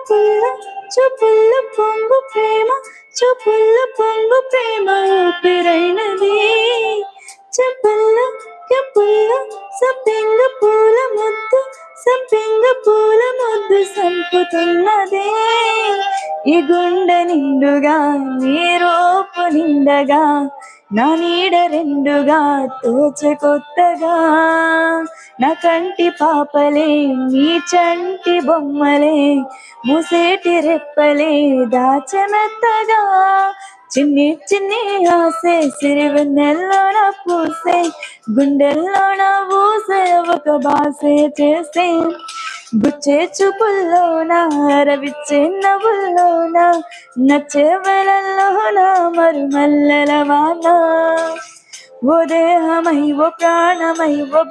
చూపుల్లో చూపుల్లో పొంగు ప్రేమ, చూపుల్లో పొంగు ప్రేమ ఊపిరైనది. చెంపల్లో కెంపుల్లో సంపెంగ పూల ముద్దు, సంపెంగ పూల ముద్దు సంపుతున్నదే. ఈ గుండె నిండుగా నీ రూపు నిండగా, నా నీడ రెండుగా తోచె కొత్తగా. నా కంటి పాపలే నీ చంటి బొమ్మలే, మూసేటి రెప్పలే దాచమెత్తగా. చిన్ని చిన్ని ఆసే సిరివెన్నెల్లోన పూసే, గుండెల్లోన ఊసే ఒక బాసే చేసే. గుచ్చే చూపుల్లోన రవిచ్చే నవ్వుల్లోన, నచ్చే వెలల్లోన మరుమల్లెల వాన. ఓ దేహమై ఓ ప్రాణమై ఓ